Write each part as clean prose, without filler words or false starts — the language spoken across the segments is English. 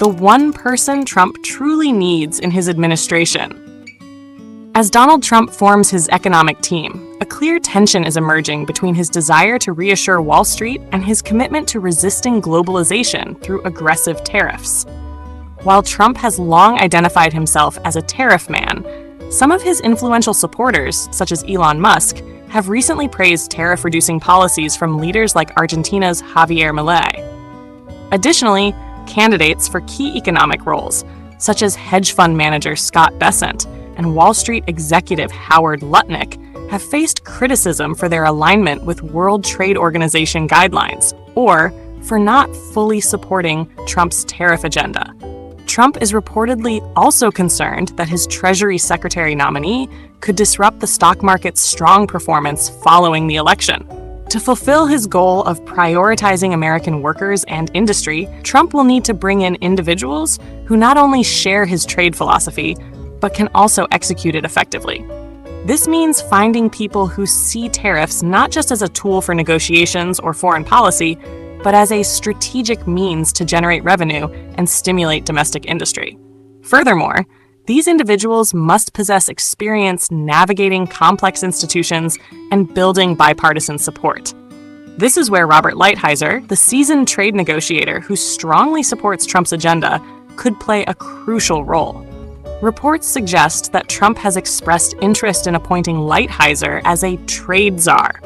the one person Trump truly needs in his administration. As Donald Trump forms his economic team, a clear tension is emerging between his desire to reassure Wall Street and his commitment to resisting globalization through aggressive tariffs. While Trump has long identified himself as a tariff man, some of his influential supporters, such as Elon Musk, have recently praised tariff-reducing policies from leaders like Argentina's Javier Milei. Additionally, candidates for key economic roles, such as hedge fund manager Scott Bessent and Wall Street executive Howard Lutnick, have faced criticism for their alignment with World Trade Organization guidelines, or for not fully supporting Trump's tariff agenda. Trump is reportedly also concerned that his Treasury Secretary nominee could disrupt the stock market's strong performance following the election. To fulfill his goal of prioritizing American workers and industry, Trump will need to bring in individuals who not only share his trade philosophy, but can also execute it effectively. This means finding people who see tariffs not just as a tool for negotiations or foreign policy, but as a strategic means to generate revenue and stimulate domestic industry. Furthermore, these individuals must possess experience navigating complex institutions and building bipartisan support. This is where Robert Lighthizer, the seasoned trade negotiator who strongly supports Trump's agenda, could play a crucial role. Reports suggest that Trump has expressed interest in appointing Lighthizer as a trade czar.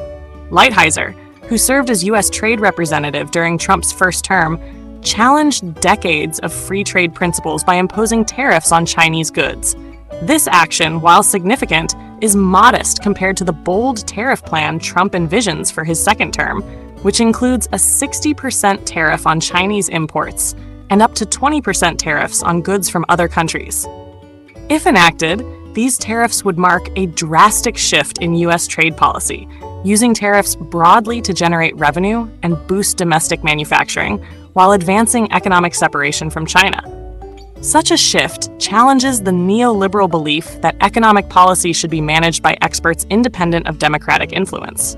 Lighthizer, who served as U.S. trade representative during Trump's first term, challenged decades of free trade principles by imposing tariffs on Chinese goods. This action, while significant, is modest compared to the bold tariff plan Trump envisions for his second term, which includes a 60% tariff on Chinese imports and up to 20% tariffs on goods from other countries. If enacted, these tariffs would mark a drastic shift in U.S. trade policy, using tariffs broadly to generate revenue and boost domestic manufacturing while advancing economic separation from China. Such a shift challenges the neoliberal belief that economic policy should be managed by experts independent of democratic influence.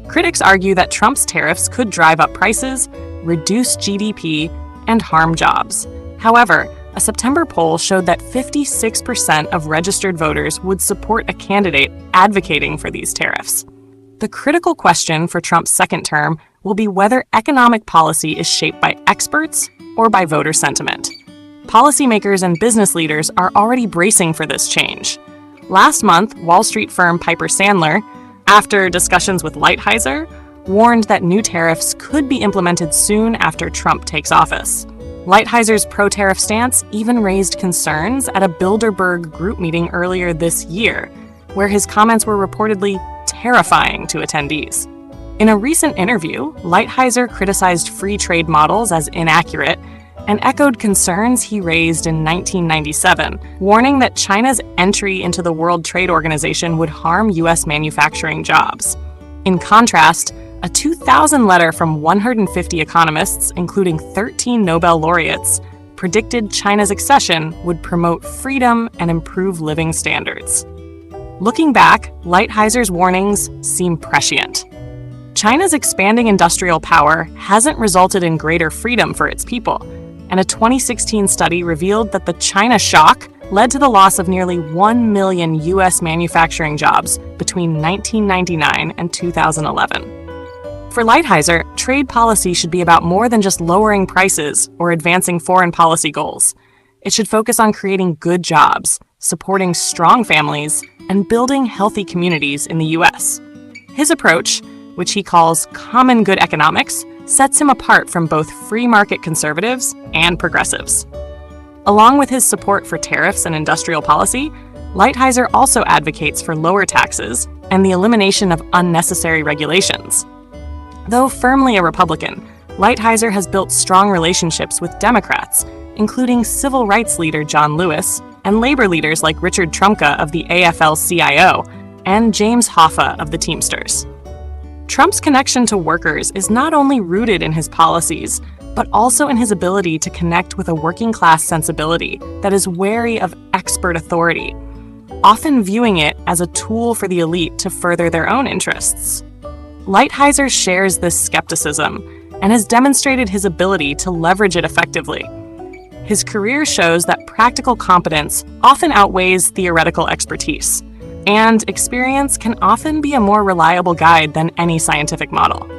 Critics argue that Trump's tariffs could drive up prices, reduce GDP, and harm jobs. However, a September poll showed that 56% of registered voters would support a candidate advocating for these tariffs. The critical question for Trump's second term will be whether economic policy is shaped by experts or by voter sentiment. Policymakers and business leaders are already bracing for this change. Last month, Wall Street firm Piper Sandler, after discussions with Lighthizer, warned that new tariffs could be implemented soon after Trump takes office. Lighthizer's pro-tariff stance even raised concerns at a Bilderberg group meeting earlier this year, where his comments were reportedly terrifying to attendees. In a recent interview, Lighthizer criticized free trade models as inaccurate and echoed concerns he raised in 1997, warning that China's entry into the World Trade Organization would harm U.S. manufacturing jobs. In contrast, a 2000 letter from 150 economists, including 13 Nobel laureates, predicted China's accession would promote freedom and improve living standards. Looking back, Lighthizer's warnings seem prescient. China's expanding industrial power hasn't resulted in greater freedom for its people, and a 2016 study revealed that the China shock led to the loss of nearly 1 million U.S. manufacturing jobs between 1999 and 2011. For Lighthizer, trade policy should be about more than just lowering prices or advancing foreign policy goals. It should focus on creating good jobs, supporting strong families, and building healthy communities in the U.S. His approach, which he calls common good economics, sets him apart from both free market conservatives and progressives. Along with his support for tariffs and industrial policy, Lighthizer also advocates for lower taxes and the elimination of unnecessary regulations. Though firmly a Republican, Lighthizer has built strong relationships with Democrats, including civil rights leader John Lewis and labor leaders like Richard Trumka of the AFL-CIO and James Hoffa of the Teamsters. Trump's connection to workers is not only rooted in his policies, but also in his ability to connect with a working-class sensibility that is wary of expert authority, often viewing it as a tool for the elite to further their own interests. Lighthizer shares this skepticism and has demonstrated his ability to leverage it effectively. his career shows that practical competence often outweighs theoretical expertise, and experience can often be a more reliable guide than any scientific model.